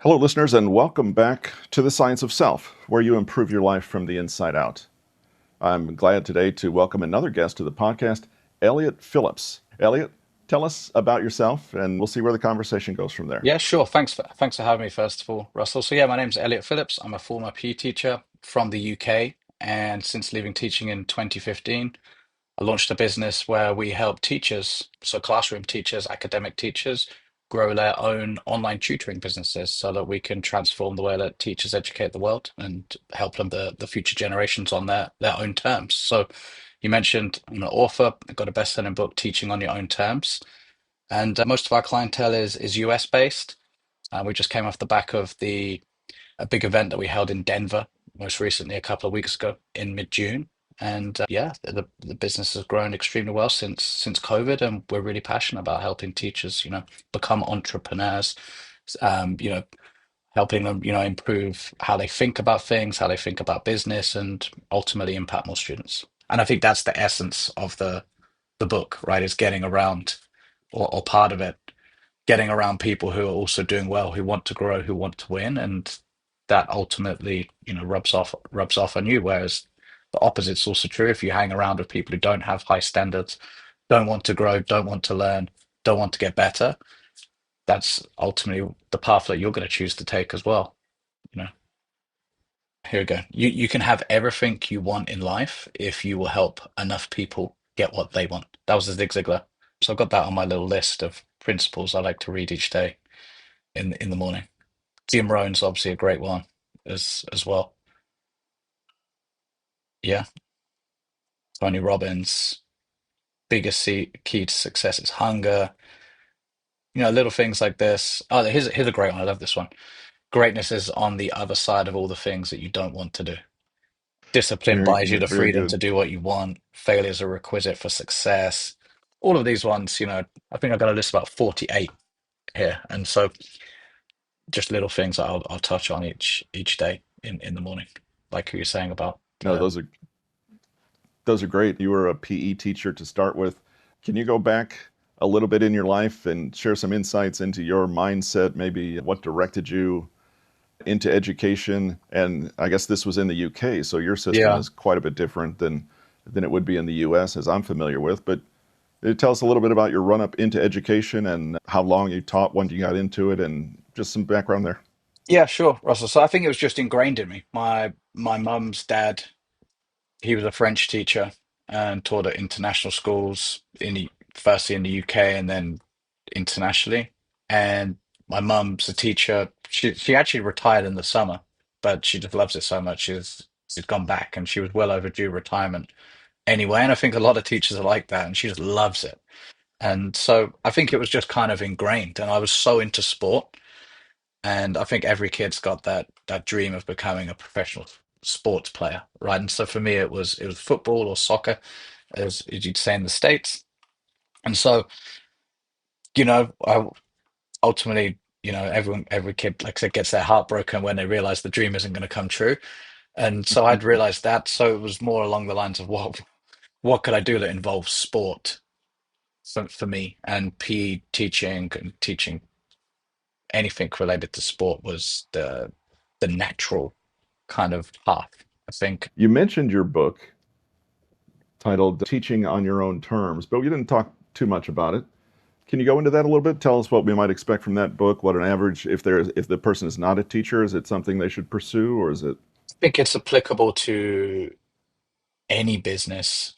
Hello, listeners, and welcome back to The Science of Self, where you improve your life from the inside out. I'm glad today to welcome another guest to the podcast, Elliot Phillips. Elliot, tell us about yourself, and we'll see where the conversation goes from there. Yeah, sure. Thanks for having me, first of all, Russell. So yeah, my name's Elliot Phillips. I'm a former PE teacher from the UK, and since leaving teaching in 2015, I launched a business where we help teachers, so classroom teachers, academic teachers, grow their own online tutoring businesses so that we can transform the way that teachers educate the world and help them the future generations on their own terms. So you mentioned I'm an author. I've got a best-selling book, Teaching on Your Own Terms, and most of our clientele is US based. We just came off the back of the a big event that we held in Denver most recently a couple of weeks ago in mid-June. And yeah, the business has grown extremely well since COVID, and we're really passionate about helping teachers, become entrepreneurs, you know, helping them, improve how they think about things, how they think about business, and ultimately impact more students. And I think that's the essence of the book, right? Is getting around, or part of it, getting around people who are also doing well, who want to grow, who want to win, and that ultimately, rubs off on you. Whereas the opposite's also true. If you hang around with people who don't have high standards, don't want to grow, don't want to learn, don't want to get better, that's ultimately the path that you're going to choose to take as well. You know, here we go. You can have everything you want in life if you will help enough people get what they want. That was the Zig Ziglar. So I've got that on my little list of principles I like to read each day in the morning. Jim Rohn's obviously a great one as well. Yeah, Tony Robbins. Key to success is hunger. Little things like this. Oh, here's a great one. I love this one. Greatness is on the other side of all the things that you don't want to do. Discipline Very buys you good, the very freedom to good. do what you want. Failure is a requisite for success. All of these ones, I think I've got a list about 48 here, and so just little things that I'll touch on each day in the morning, like you were saying about No, those are great. You were a PE teacher to start with. Can you go back a little bit in your life and share some insights into your mindset, maybe what directed you into education? And I guess this was in the UK, so your system yeah. is quite a bit different than it would be in the US, as I'm familiar with. But tell us a little bit about your run up into education and how long you taught, when you got into it, and just some background there. Yeah, sure, Russell. So I think it was just ingrained in me. My mum's dad, he was a French teacher and taught at international schools firstly in the UK and then internationally. And my mum's a teacher. She actually retired in the summer, but she just loves it so much. She's gone back, and she was well overdue retirement anyway. And I think a lot of teachers are like that, and she just loves it. And so I think it was just kind of ingrained. And I was so into sport. And I think every kid's got that dream of becoming a professional sports player, right? And so for me, it was football or soccer, as you'd say in the States. And so, I ultimately, every kid, like I said, gets their heart broken when they realize the dream isn't going to come true. And so I'd realized that. So it was more along the lines of what could I do that involves sport for me, and PE teaching and teaching anything related to sport was the natural kind of path, I think. You mentioned your book titled Teaching on Your Own Terms, but we didn't talk too much about it. Can you go into that a little bit? Tell us what we might expect from that book, what an average, if the person is not a teacher, is it something they should pursue, or is it I think it's applicable to any business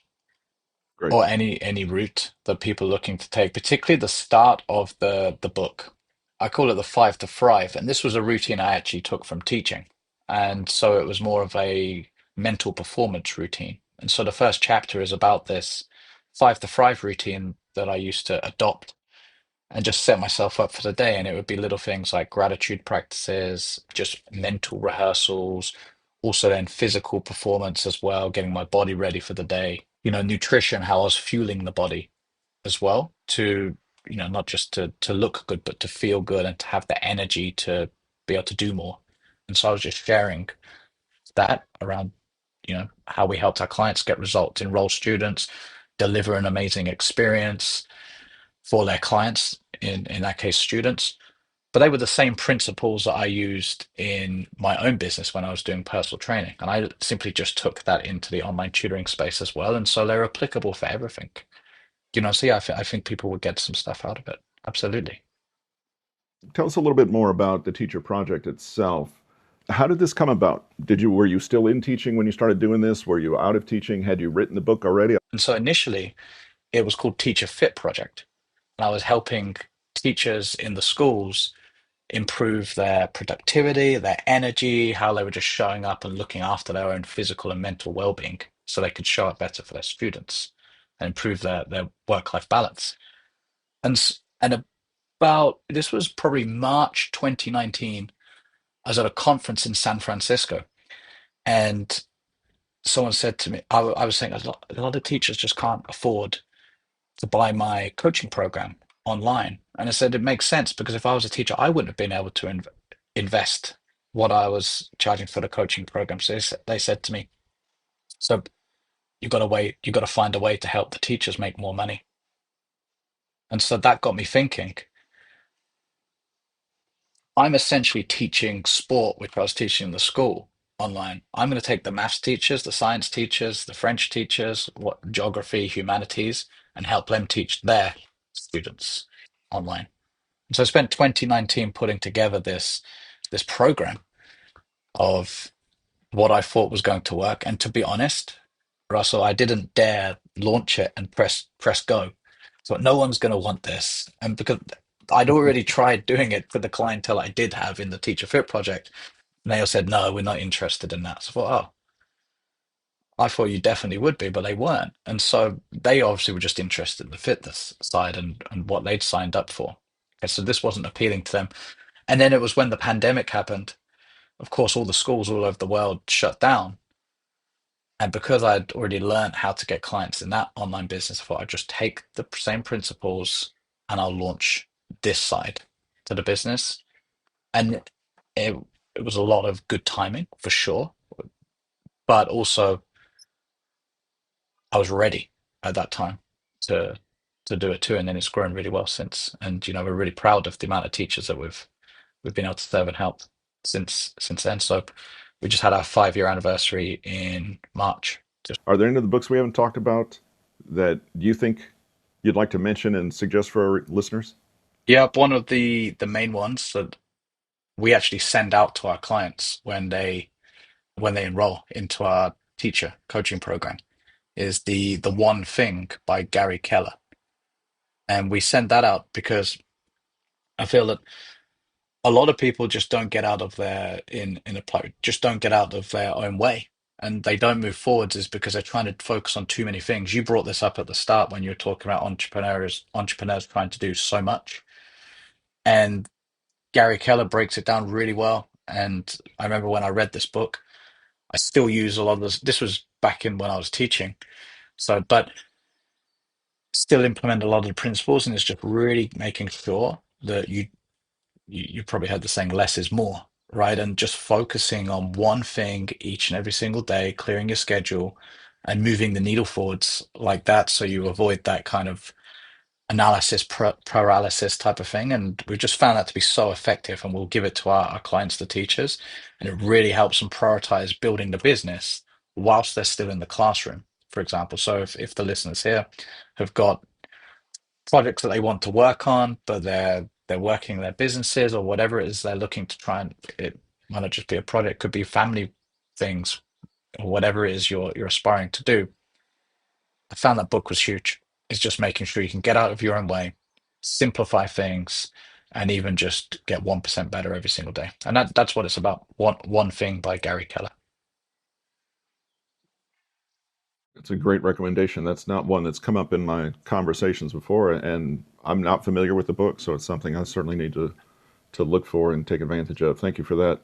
great? or any route that people are looking to take, particularly the start of the book. I call it the five to thrive, and this was a routine I actually took from teaching, and so it was more of a mental performance routine. And so the first chapter is about this five to thrive routine that I used to adopt and just set myself up for the day. And it would be little things like gratitude practices, just mental rehearsals, also then physical performance as well, getting my body ready for the day. Nutrition, how I was fueling the body as well to, not just to look good, but to feel good and to have the energy to be able to do more. And so I was just sharing that around, how we helped our clients get results, enroll students, deliver an amazing experience for their clients, in that case students, But they were the same principles that I used in my own business when I was doing personal training. And I simply just took that into the online tutoring space as well. And so they're applicable for everything. So yeah, I think people would get some stuff out of it. Absolutely. Tell us a little bit more about the teacher project itself. How did this come about? Were you still in teaching when you started doing this? Were you out of teaching? Had you written the book already? And so initially, it was called Teacher Fit Project. And I was helping teachers in the schools improve their productivity, their energy, how they were just showing up and looking after their own physical and mental well-being so they could show up better for their students and improve their work-life balance. And about this was probably March 2019. I was at a conference in San Francisco, and someone said to me, I was saying a lot of teachers just can't afford to buy my coaching program online. And I said it makes sense because if I was a teacher, I wouldn't have been able to invest what I was charging for the coaching program. So they said to me, so you got to find a way to help the teachers make more money. And so that got me thinking, I'm essentially teaching sport, which I was teaching in the school online. I'm going to take the maths teachers, the science teachers, the French teachers, what geography, humanities, and help them teach their students online. So I spent 2019 putting together this program of what I thought was going to work. And to be honest, Russell, I didn't dare launch it and press go. So no one's going to want this. And because I'd already tried doing it for the clientele I did have in the Teacher Fit project, and they all said, no, we're not interested in that. So I thought, oh, I thought you definitely would be, but they weren't. And so they obviously were just interested in the fitness side and what they'd signed up for. Okay, so this wasn't appealing to them. And then it was when the pandemic happened. Of course, all the schools all over the world shut down. And because I'd already learned how to get clients in that online business, I thought I'd just take the same principles and I'll launch this side to the business. And it, it was a lot of good timing for sure, but also I was ready at that time to to do it too. And then it's grown really well since. And we're really proud of the amount of teachers that we've been able to serve and help since then. So we just had our 5-year anniversary in March. Are there any of the books we haven't talked about that you think you'd like to mention and suggest for our listeners? Yeah, one of the main ones that we actually send out to our clients when they enroll into our teacher coaching program is the One Thing by Gary Keller. And we send that out because I feel that a lot of people just don't get out of their in a just don't get out of their own way. And they don't move forwards is because they're trying to focus on too many things. You brought this up at the start when you were talking about entrepreneurs trying to do so much. And Gary Keller breaks it down really well. And I remember when I read this book, I still use a lot of this. This was back in when I was teaching. So, but still implement a lot of the principles, and it's just really making sure that you probably heard the saying less is more, right? And just focusing on one thing each and every single day, clearing your schedule and moving the needle forwards like that so you avoid that kind of analysis paralysis type of thing. And we've just found that to be so effective, and we'll give it to our clients, the teachers, and it really helps them prioritize building the business whilst they're still in the classroom, for example. So if the listeners here have got projects that they want to work on, but they're working their businesses or whatever it is they're looking to try and it might not just be a project, could be family things or whatever it is you're aspiring to do. I found that book was huge. It's just making sure you can get out of your own way, simplify things, and even just get 1% better every single day. And that's what it's about. One thing by Gary Keller. It's a great recommendation. That's not one that's come up in my conversations before, and I'm not familiar with the book, so it's something I certainly need to look for and take advantage of. Thank you for that.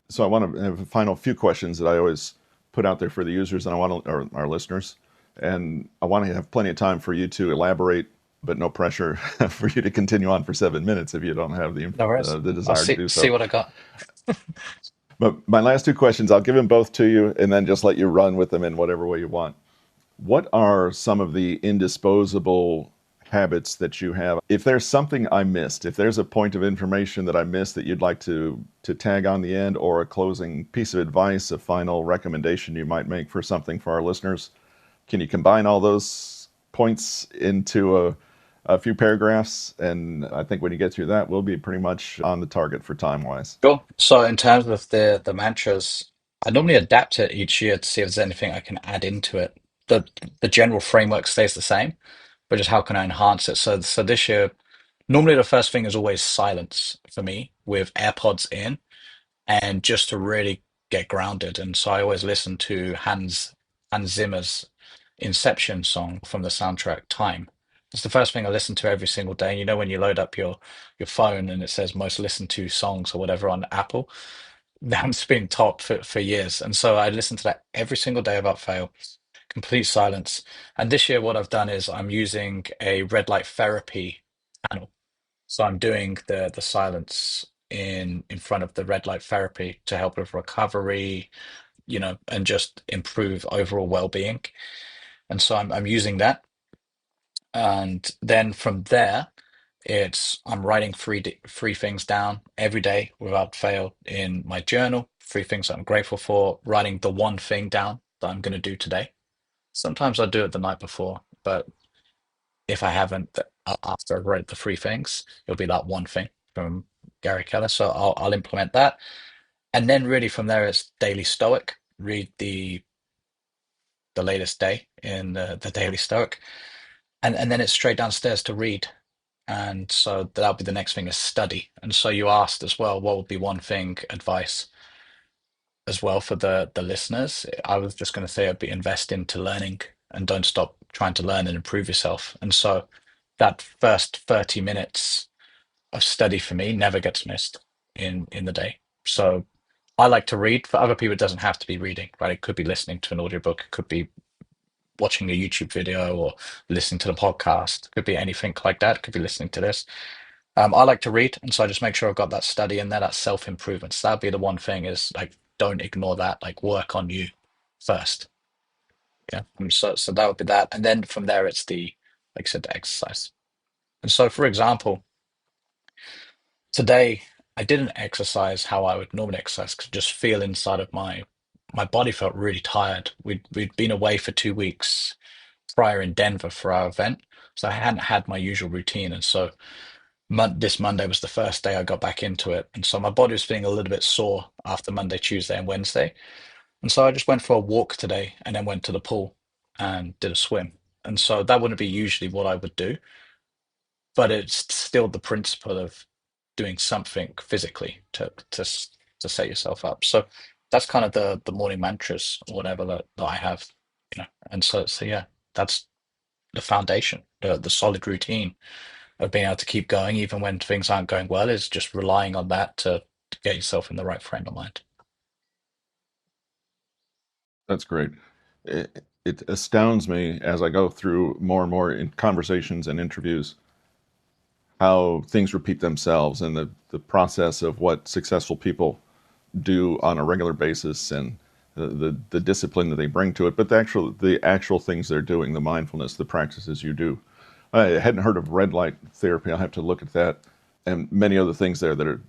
So I want to have a final few questions that I always put out there for the users and I want to, or our listeners, and I want to have plenty of time for you to elaborate, but no pressure for you to continue on for 7 minutes if you don't have No worries. the I'll desire to see do see so. what I got. But my last two questions, I'll give them both to you, and then just let you run with them in whatever way you want. What are some of the indisposable habits that you have. If there's something I missed, if there's a point of information that I missed that you'd like to tag on the end, or a closing piece of advice, a final recommendation you might make for something for our listeners, can you combine all those points into a few paragraphs? And I think when you get through that, we'll be pretty much on the target for time wise. Sure. So in terms of the mantras, I normally adapt it each year to see if there's anything I can add into it. The the general framework stays the same, but just how can I enhance it? So this year, normally the first thing is always silence for me with AirPods in, and just to really get grounded. And so I always listen to Hans Zimmer's Inception song from the soundtrack Time. It's the first thing I listen to every single day. You know, when you load up your phone and it says most listened to songs or whatever on Apple, that's been top for years. And so I listen to that every single day without fail, complete silence. And this year, what I've done is I'm using a red light therapy panel. So I'm doing the silence in front of the red light therapy to help with recovery, and just improve overall well-being. And so I'm using that. And then from there, it's I'm writing three things down every day without fail in my journal. Three things that I'm grateful for. Writing the one thing down that I'm going to do today. Sometimes I do it the night before, but if I haven't, after I've read the three things, it'll be that one thing from Gary Keller. So I'll implement that, and then really from there, it's daily Stoic. Read the latest day in the daily Stoic, and then it's straight downstairs to read. And so that'll be the next thing is study. And so you asked as well, what would be one thing advice as well for the listeners? I was just going to say I'd be invest into learning and don't stop trying to learn and improve yourself. And so that first 30 minutes of study for me never gets missed in the day. So I like to read. For other people, it doesn't have to be reading, right? It could be listening to an audiobook, it could be watching a YouTube video or listening to the podcast. It could be anything like that. It could be listening to this. I like to read, and so I just make sure I've got that study in there, that self-improvement. So that'd be the one thing is like don't ignore that, like work on you first. Yeah. So that would be that. And then from there it's the like I said, the exercise. And so for example, today I didn't exercise how I would normally exercise because just feel inside of my body felt really tired. We'd been away for 2 weeks prior in Denver for our event, so I hadn't had my usual routine, and so this Monday was the first day I got back into it, and so my body was feeling a little bit sore after Monday, Tuesday, and Wednesday, and so I just went for a walk today, and then went to the pool and did a swim, and so that wouldn't be usually what I would do, but it's still the principle of doing something physically to set yourself up. So that's kind of the morning mantras or whatever that I have, and so yeah, that's the foundation, the solid routine of being able to keep going even when things aren't going well is just relying on that to get yourself in the right frame of mind. That's great. It astounds me as I go through more and more in conversations and interviews how things repeat themselves, and the process of what successful people do on a regular basis, and the discipline that they bring to it, but the actual things they're doing, the mindfulness, the practices you do. I hadn't heard of red light therapy. I'll have to look at that, and many other things there that are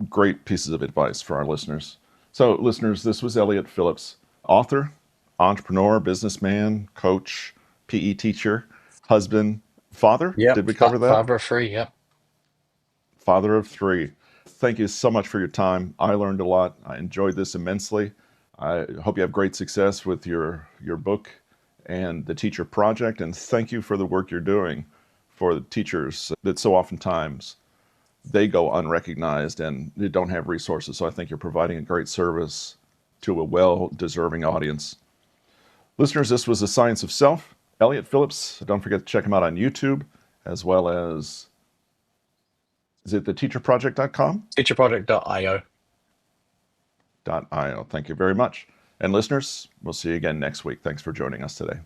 great pieces of advice for our listeners. So, listeners, this was Elliot Phillips, author, entrepreneur, businessman, coach, PE teacher, husband, father. Yep, Did we cover that? Fiber free. Yep. Father of three. Thank you so much for your time. I learned a lot. I enjoyed this immensely. I hope you have great success with your book and the teacher project. And thank you for the work you're doing for the teachers that so oftentimes they go unrecognized and they don't have resources. So I think you're providing a great service to a well-deserving audience. Listeners, this was The Science of Self. Elliot Phillips. Don't forget to check him out on YouTube, as well as, is it theteacherproject.com? Teacherproject.io. .io. Thank you very much. And listeners, we'll see you again next week. Thanks for joining us today.